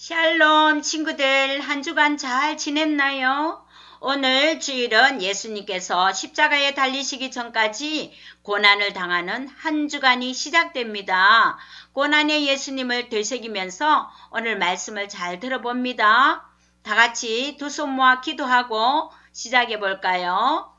샬롬 친구들, 한 주간 잘 지냈나요? 오늘 주일은 예수님께서 십자가에 달리시기 전까지 고난을 당하는 한 주간이 시작됩니다. 고난의 예수님을 되새기면서 오늘 말씀을 잘 들어봅니다. 다 같이 두 손 모아 기도하고 시작해 볼까요?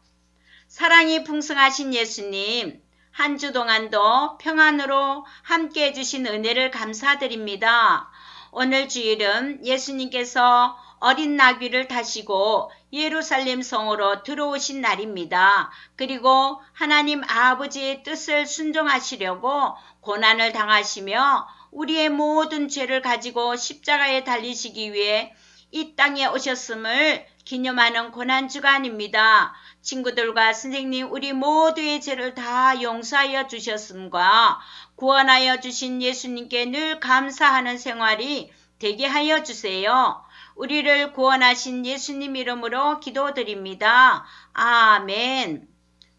사랑이 풍성하신 예수님, 한 주 동안도 평안으로 함께 해주신 은혜를 감사드립니다. 오늘 주일은 예수님께서 어린 나귀를 타시고 예루살렘 성으로 들어오신 날입니다. 그리고 하나님 아버지의 뜻을 순종하시려고 고난을 당하시며 우리의 모든 죄를 가지고 십자가에 달리시기 위해 이 땅에 오셨음을 기념하는 고난주간입니다. 친구들과 선생님, 우리 모두의 죄를 다 용서하여 주셨음과 구원하여 주신 예수님께 늘 감사하는 생활이 되게 하여 주세요. 우리를 구원하신 예수님 이름으로 기도드립니다. 아멘.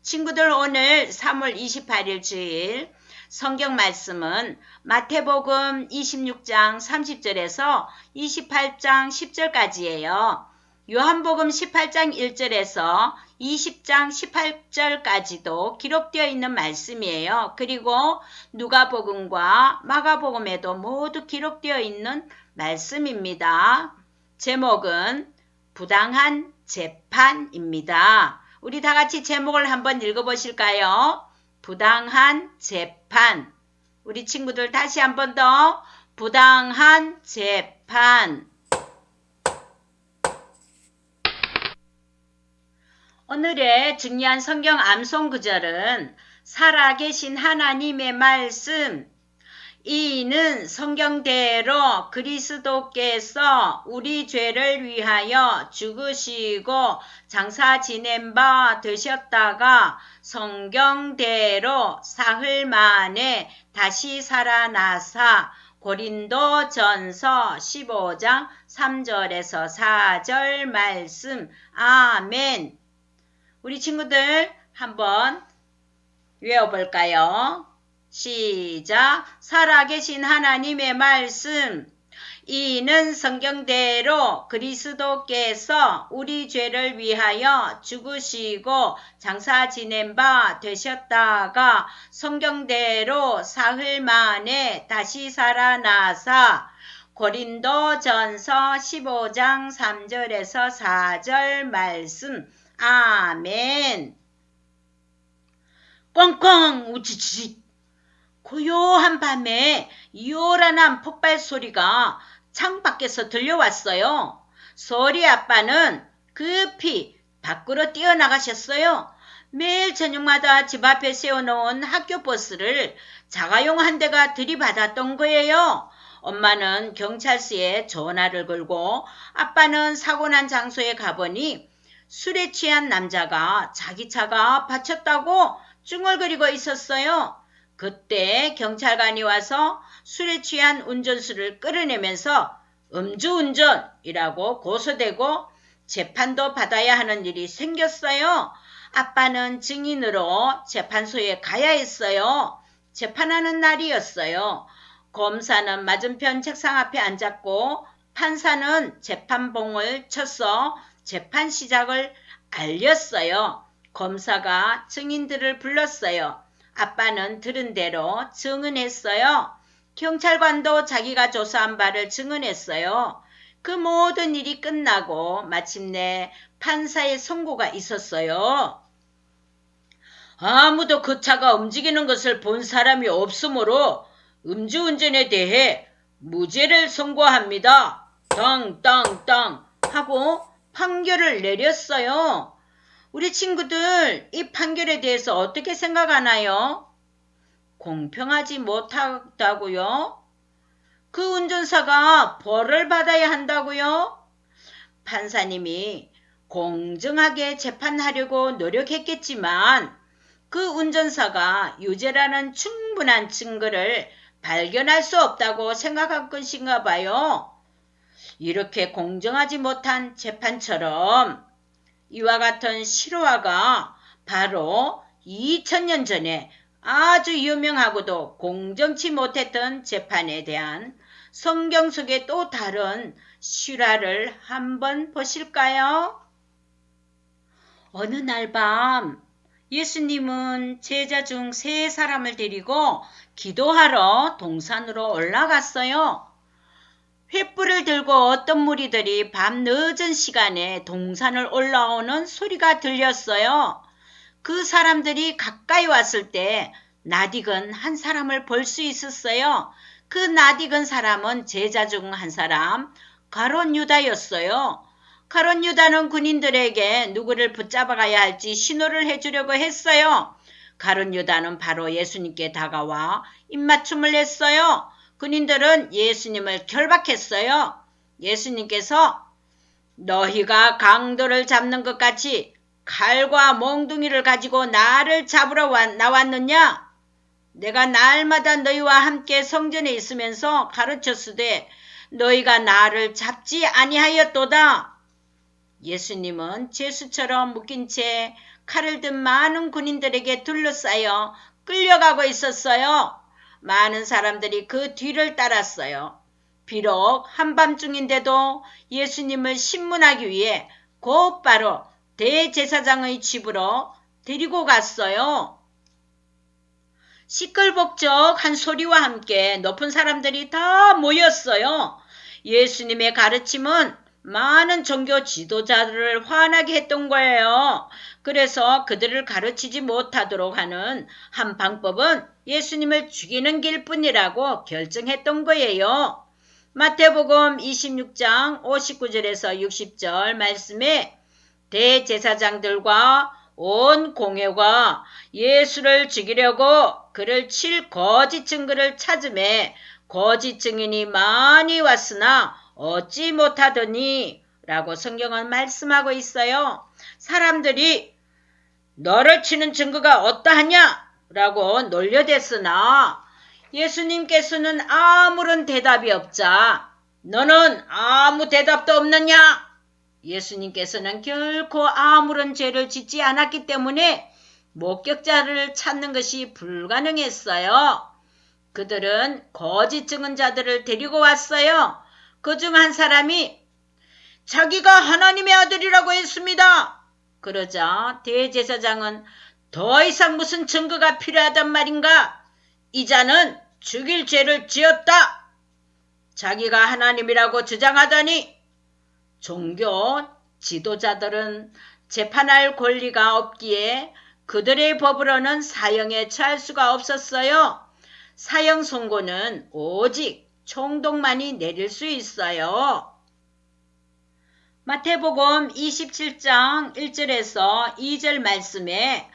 친구들, 오늘 3월 28일 주일 성경 말씀은 마태복음 26장 30절에서 28장 10절까지예요. 요한복음 18장 1절에서 20장 18절까지도 기록되어 있는 말씀이에요. 그리고 누가복음과 마가복음에도 모두 기록되어 있는 말씀입니다. 제목은 부당한 재판입니다. 우리 다 같이 제목을 한번 읽어보실까요? 부당한 재판. 우리 친구들 다시 한번 더 부당한 재판. 오늘의 중요한 성경 암송 구절은 살아계신 하나님의 말씀, 이는 성경대로 그리스도께서 우리 죄를 위하여 죽으시고 장사 지낸 바 되셨다가 성경대로 사흘 만에 다시 살아나사 고린도전서 15장 3절에서 4절 말씀. 아멘. 우리 친구들 한번 외워볼까요? 시작. 살아계신 하나님의 말씀, 이는 성경대로 그리스도께서 우리 죄를 위하여 죽으시고 장사 지낸 바 되셨다가 성경대로 사흘 만에 다시 살아나사 고린도전서 15장 3절에서 4절 말씀. 아멘. 꽝꽝 우치치. 고요한 밤에 요란한 폭발 소리가 창 밖에서 들려왔어요. 소리 아빠는 급히 밖으로 뛰어나가셨어요. 매일 저녁마다 집 앞에 세워놓은 학교 버스를 자가용 한 대가 들이받았던 거예요. 엄마는 경찰서에 전화를 걸고 아빠는 사고난 장소에 가보니 술에 취한 남자가 자기 차가 받쳤다고 중얼거리고 있었어요. 그때 경찰관이 와서 술에 취한 운전수를 끌어내면서 음주운전이라고 고소되고 재판도 받아야 하는 일이 생겼어요. 아빠는 증인으로 재판소에 가야 했어요. 재판하는 날이었어요. 검사는 맞은편 책상 앞에 앉았고 판사는 재판봉을 쳐서 재판 시작을 알렸어요. 검사가 증인들을 불렀어요. 아빠는 들은 대로 증언했어요. 경찰관도 자기가 조사한 바를 증언했어요. 그 모든 일이 끝나고 마침내 판사의 선고가 있었어요. 아무도 그 차가 움직이는 것을 본 사람이 없으므로 음주운전에 대해 무죄를 선고합니다. 땅땅땅 하고 판결을 내렸어요. 우리 친구들, 이 판결에 대해서 어떻게 생각하나요? 공평하지 못하다고요? 그 운전사가 벌을 받아야 한다고요? 판사님이 공정하게 재판하려고 노력했겠지만 그 운전사가 유죄라는 충분한 증거를 발견할 수 없다고 생각한 것인가 봐요. 이렇게 공정하지 못한 재판처럼 이와 같은 실화가 바로 2000년 전에 아주 유명하고도 공정치 못했던 재판에 대한 성경 속의 또 다른 실화를 한번 보실까요? 어느 날 밤 예수님은 제자 중 3사람을 데리고 기도하러 동산으로 올라갔어요. 횃불을 들고 어떤 무리들이 밤 늦은 시간에 동산을 올라오는 소리가 들렸어요. 그 사람들이 가까이 왔을 때 낯익은 한 사람을 볼 수 있었어요. 그 낯익은 사람은 제자 중 한 사람, 가룟 유다였어요. 가룟 유다는 군인들에게 누구를 붙잡아가야 할지 신호를 해주려고 했어요. 가룟 유다는 바로 예수님께 다가와 입맞춤을 했어요. 군인들은 예수님을 결박했어요. 예수님께서 너희가 강도를 잡는 것 같이 칼과 몽둥이를 가지고 나를 잡으러 나왔느냐? 내가 날마다 너희와 함께 성전에 있으면서 가르쳤으되 너희가 나를 잡지 아니하였도다. 예수님은 죄수처럼 묶인 채 칼을 든 많은 군인들에게 둘러싸여 끌려가고 있었어요. 많은 사람들이 그 뒤를 따랐어요. 비록 한밤중인데도 예수님을 신문하기 위해 곧바로 대제사장의 집으로 데리고 갔어요. 시끌벅적한 소리와 함께 높은 사람들이 다 모였어요. 예수님의 가르침은 많은 종교 지도자들을 화나게 했던 거예요. 그래서 그들을 가르치지 못하도록 하는 한 방법은 예수님을 죽이는 길뿐이라고 결정했던 거예요. 마태복음 26장 59절에서 60절 말씀에 대제사장들과 온 공회가 예수를 죽이려고 그를 칠 거짓 증거를 찾음에 거짓 증인이 많이 왔으나 얻지 못하더니 라고 성경은 말씀하고 있어요. 사람들이 너를 치는 증거가 어떠하냐? 라고 놀려댔으나 예수님께서는 아무런 대답이 없자 너는 아무 대답도 없느냐? 예수님께서는 결코 아무런 죄를 짓지 않았기 때문에 목격자를 찾는 것이 불가능했어요. 그들은 거짓 증언자들을 데리고 왔어요. 그중 한 사람이 자기가 하나님의 아들이라고 했습니다. 그러자 대제사장은 더 이상 무슨 증거가 필요하단 말인가? 이 자는 죽일 죄를 지었다. 자기가 하나님이라고 주장하더니 종교 지도자들은 재판할 권리가 없기에 그들의 법으로는 사형에 처할 수가 없었어요. 사형 선고는 오직 총독만이 내릴 수 있어요. 마태복음 27장 1절에서 2절 말씀에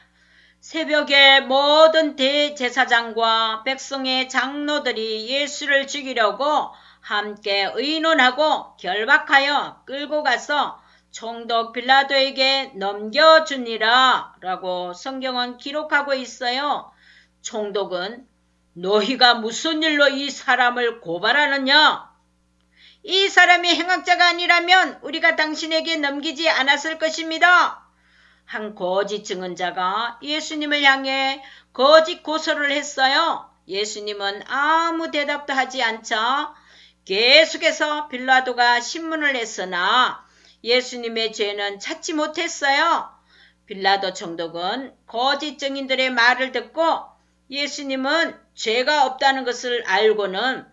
새벽에 모든 대제사장과 백성의 장로들이 예수를 죽이려고 함께 의논하고 결박하여 끌고 가서 총독 빌라도에게 넘겨주니라 라고 성경은 기록하고 있어요. 총독은 너희가 무슨 일로 이 사람을 고발하느냐? 이 사람이 행악자가 아니라면 우리가 당신에게 넘기지 않았을 것입니다. 한 거짓 증언자가 예수님을 향해 거짓 고소를 했어요. 예수님은 아무 대답도 하지 않자 계속해서 빌라도가 신문을 했으나 예수님의 죄는 찾지 못했어요. 빌라도 총독은 거짓 증인들의 말을 듣고 예수님은 죄가 없다는 것을 알고는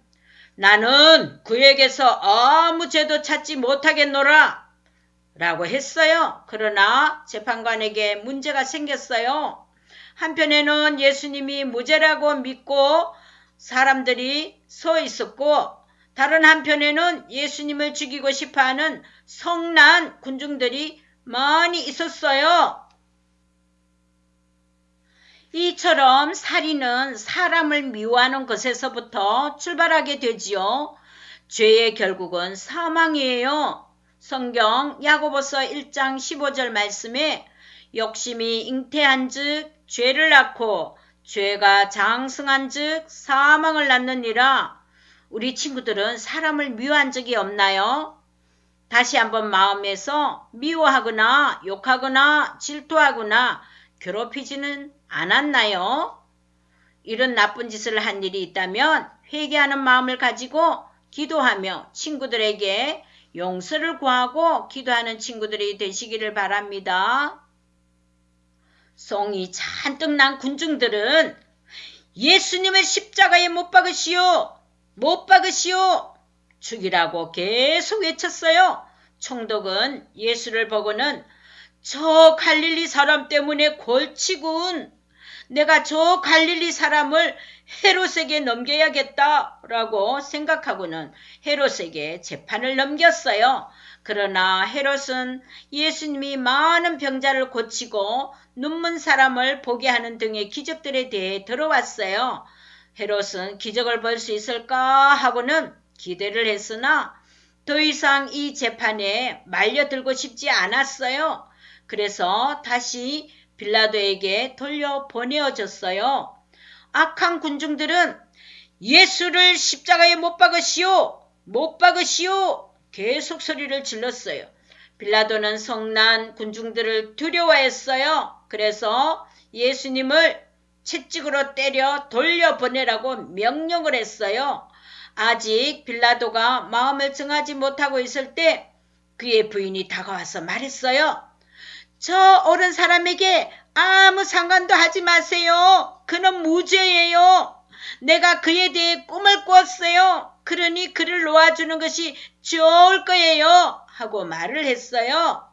나는 그에게서 아무 죄도 찾지 못하겠노라 라고 했어요. 그러나 재판관에게 문제가 생겼어요. 한편에는 예수님이 무죄라고 믿고 사람들이 서 있었고 다른 한편에는 예수님을 죽이고 싶어하는 성난 군중들이 많이 있었어요. 이처럼 살인은 사람을 미워하는 것에서부터 출발하게 되지요. 죄의 결국은 사망이에요. 성경 야고보서 1장 15절 말씀에 욕심이 잉태한 즉 죄를 낳고 죄가 장성한 즉 사망을 낳느니라. 우리 친구들은 사람을 미워한 적이 없나요? 다시 한번 마음에서 미워하거나 욕하거나 질투하거나 괴롭히지는 않았나요? 이런 나쁜 짓을 한 일이 있다면 회개하는 마음을 가지고 기도하며 친구들에게 용서를 구하고 기도하는 친구들이 되시기를 바랍니다. 송이 잔뜩 난 군중들은 예수님을 십자가에 못 박으시오! 못 박으시오! 죽이라고 계속 외쳤어요. 총독은 예수를 보고는 저 갈릴리 사람 때문에 골치군. 내가 저 갈릴리 사람을 헤롯에게 넘겨야겠다라고 생각하고는 헤롯에게 재판을 넘겼어요. 그러나 헤롯은 예수님이 많은 병자를 고치고 눈먼 사람을 보게 하는 등의 기적들에 대해 들어왔어요. 헤롯은 기적을 볼 수 있을까 하고는 기대를 했으나 더 이상 이 재판에 말려들고 싶지 않았어요. 그래서 다시 빌라도에게 돌려보내어졌어요. 악한 군중들은 예수를 십자가에 못 박으시오! 못 박으시오! 계속 소리를 질렀어요. 빌라도는 성난 군중들을 두려워했어요. 그래서 예수님을 채찍으로 때려 돌려보내라고 명령을 했어요. 아직 빌라도가 마음을 정하지 못하고 있을 때 그의 부인이 다가와서 말했어요. 저 어른 사람에게 아무 상관도 하지 마세요. 그는 무죄예요. 내가 그에 대해 꿈을 꾸었어요. 그러니 그를 놓아주는 것이 좋을 거예요. 하고 말을 했어요.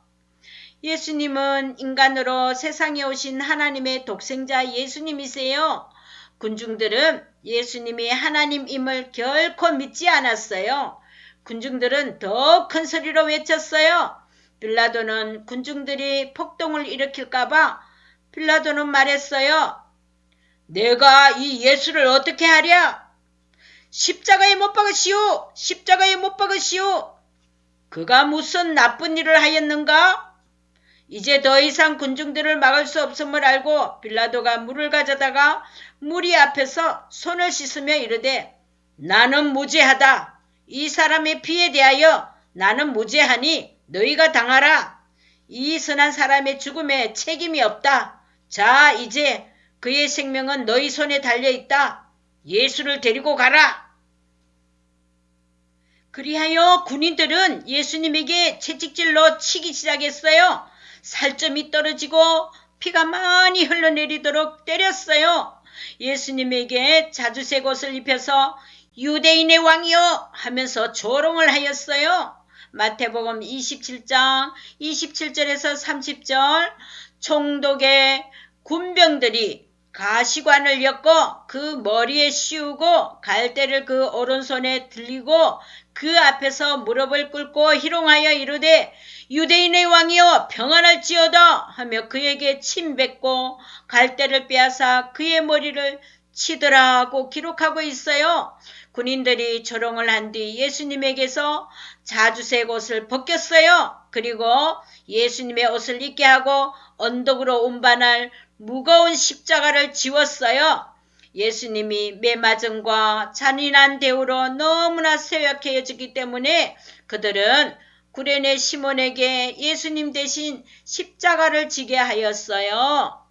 예수님은 인간으로 세상에 오신 하나님의 독생자 예수님이세요. 군중들은 예수님이 하나님임을 결코 믿지 않았어요. 군중들은 더 큰 소리로 외쳤어요. 빌라도는 군중들이 폭동을 일으킬까봐 빌라도는 말했어요. 내가 이 예수를 어떻게 하랴? 십자가에 못 박으시오! 십자가에 못 박으시오! 그가 무슨 나쁜 일을 하였는가? 이제 더 이상 군중들을 막을 수 없음을 알고 빌라도가 물을 가져다가 무리 앞에서 손을 씻으며 이르되 나는 무죄하다. 이 사람의 피에 대하여 나는 무죄하니 너희가 당하라. 이 선한 사람의 죽음에 책임이 없다. 자, 이제 그의 생명은 너희 손에 달려있다. 예수를 데리고 가라. 그리하여 군인들은 예수님에게 채찍질로 치기 시작했어요. 살점이 떨어지고 피가 많이 흘러내리도록 때렸어요. 예수님에게 자주색 옷을 입혀서 유대인의 왕이여 하면서 조롱을 하였어요. 마태복음 27장 27절에서 30절 총독의 군병들이 가시관을 엮어 그 머리에 씌우고 갈대를 그 오른손에 들리고 그 앞에서 무릎을 꿇고 희롱하여 이르되 유대인의 왕이여 평안할지어다 하며 그에게 침 뱉고 갈대를 빼앗아 그의 머리를 치더라고 기록하고 있어요. 군인들이 조롱을 한 뒤 예수님에게서 자주색 옷을 벗겼어요. 그리고 예수님의 옷을 입게 하고 언덕으로 운반할 무거운 십자가를 지웠어요. 예수님이 매맞음과 잔인한 대우로 너무나 쇠약해졌기 때문에 그들은 구레네 시몬에게 예수님 대신 십자가를 지게 하였어요.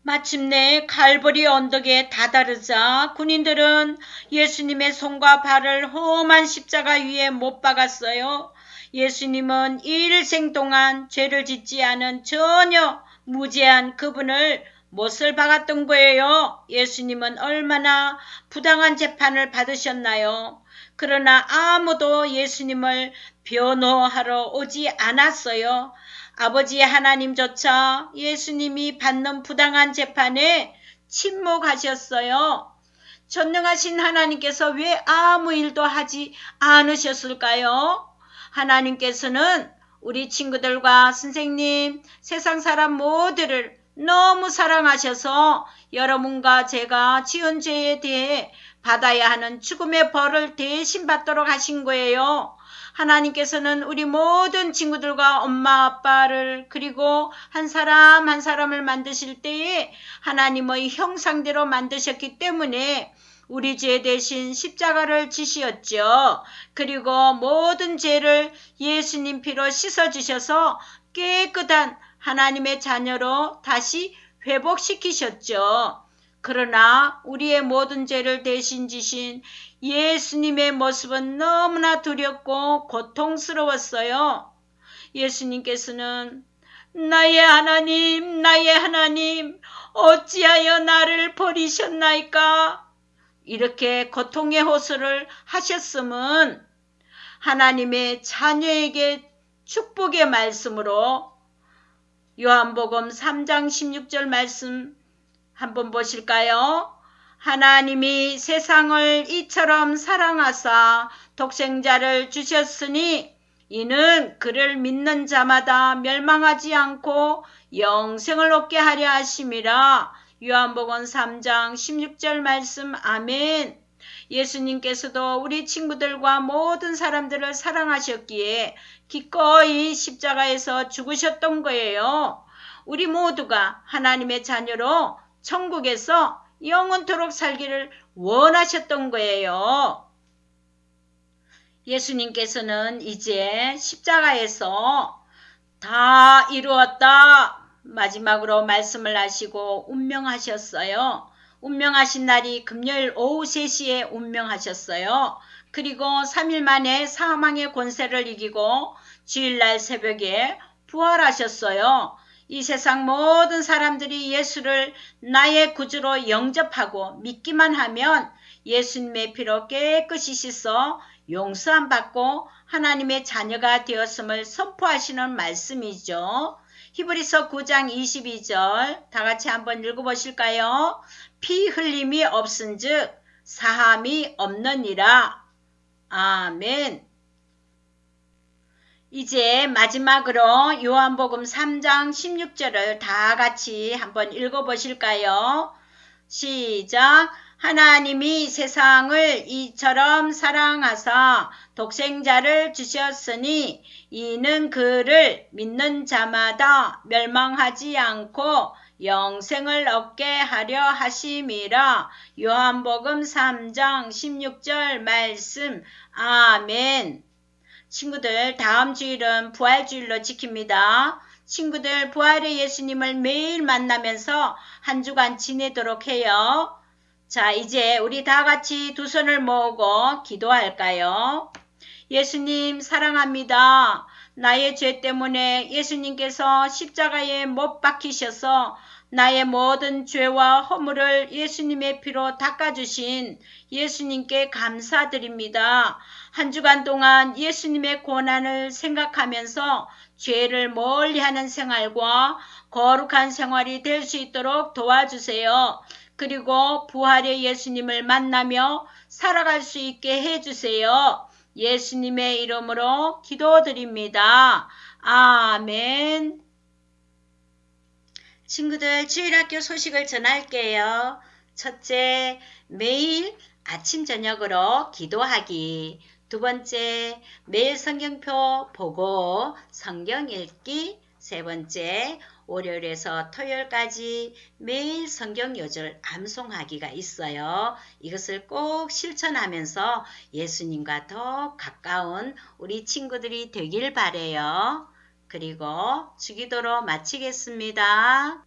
마침내 갈보리 언덕에 다다르자 군인들은 예수님의 손과 발을 험한 십자가 위에 못 박았어요. 예수님은 일생 동안 죄를 짓지 않은 전혀 무죄한 그분을 못을 박았던 거예요. 예수님은 얼마나 부당한 재판을 받으셨나요? 그러나 아무도 예수님을 변호하러 오지 않았어요. 아버지 하나님조차 예수님이 받는 부당한 재판에 침묵하셨어요. 전능하신 하나님께서 왜 아무 일도 하지 않으셨을까요? 하나님께서는 우리 친구들과 선생님, 세상 사람 모두를 너무 사랑하셔서 여러분과 제가 지은 죄에 대해 받아야 하는 죽음의 벌을 대신 받도록 하신 거예요. 하나님께서는 우리 모든 친구들과 엄마 아빠를 그리고 한 사람 한 사람을 만드실 때에 하나님의 형상대로 만드셨기 때문에 우리 죄 대신 십자가를 지시었죠. 그리고 모든 죄를 예수님 피로 씻어주셔서 깨끗한 하나님의 자녀로 다시 회복시키셨죠. 그러나 우리의 모든 죄를 대신 지신 예수님의 모습은 너무나 두렵고 고통스러웠어요. 예수님께서는 나의 하나님, 어찌하여 나를 버리셨나이까? 이렇게 고통의 호소를 하셨음은 하나님의 자녀에게 축복의 말씀으로 요한복음 3장 16절 말씀 한번 보실까요? 하나님이 세상을 이처럼 사랑하사 독생자를 주셨으니 이는 그를 믿는 자마다 멸망하지 않고 영생을 얻게 하려 하심이라. 요한복음 3장 16절 말씀. 아멘. 예수님께서도 우리 친구들과 모든 사람들을 사랑하셨기에 기꺼이 십자가에서 죽으셨던 거예요. 우리 모두가 하나님의 자녀로 천국에서 영원토록 살기를 원하셨던 거예요. 예수님께서는 이제 십자가에서 다 이루었다 마지막으로 말씀을 하시고 운명하셨어요. 운명하신 날이 금요일 오후 3시에 운명하셨어요. 그리고 3일 만에 사망의 권세를 이기고 주일날 새벽에 부활하셨어요. 이 세상 모든 사람들이 예수를 나의 구주로 영접하고 믿기만 하면 예수님의 피로 깨끗이 씻어 용서함 받고 하나님의 자녀가 되었음을 선포하시는 말씀이죠. 히브리서 9장 22절 다 같이 한번 읽어보실까요? 피 흘림이 없은즉 사함이 없느니라. 아멘. 이제 마지막으로 요한복음 3장 16절을 다 같이 한번 읽어보실까요? 시작. 하나님이 세상을 이처럼 사랑하사 독생자를 주셨으니 이는 그를 믿는 자마다 멸망하지 않고 영생을 얻게 하려 하심이라. 요한복음 3장 16절 말씀. 아멘. 친구들, 다음 주일은 부활주일로 지킵니다. 친구들, 부활의 예수님을 매일 만나면서 한 주간 지내도록 해요. 자, 이제 우리 다 같이 두 손을 모으고 기도할까요? 예수님 사랑합니다. 나의 죄 때문에 예수님께서 십자가에 못 박히셔서 나의 모든 죄와 허물을 예수님의 피로 닦아주신 예수님께 감사드립니다. 한 주간 동안 예수님의 고난을 생각하면서 죄를 멀리하는 생활과 거룩한 생활이 될 수 있도록 도와주세요. 그리고 부활의 예수님을 만나며 살아갈 수 있게 해주세요. 예수님의 이름으로 기도드립니다. 아멘. 친구들, 주일학교 소식을 전할게요. 첫째, 매일 아침 저녁으로 기도하기. 두 번째, 매일 성경표 보고 성경 읽기. 세 번째, 월요일에서 토요일까지 매일 성경 요절 암송하기가 있어요. 이것을 꼭 실천하면서 예수님과 더 가까운 우리 친구들이 되길 바래요. 그리고 주기도로 마치겠습니다.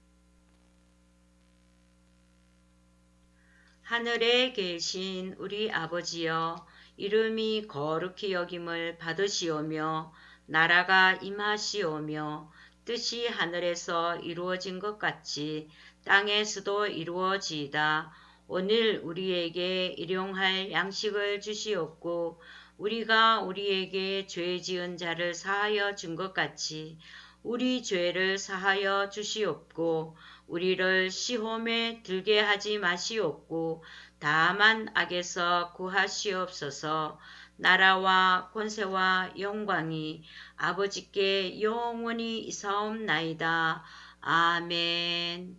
하늘에 계신 우리 아버지여, 이름이 거룩히 여김을 받으시오며 나라가 임하시오며 뜻이 하늘에서 이루어진 것 같이 땅에서도 이루어지이다. 오늘 우리에게 일용할 양식을 주시옵고 우리가 우리에게 죄 지은 자를 사하여 준 것 같이 우리 죄를 사하여 주시옵고 우리를 시험에 들게 하지 마시옵고 다만 악에서 구하시옵소서. 나라와 권세와 영광이 아버지께 영원히 이사옵나이다. 아멘.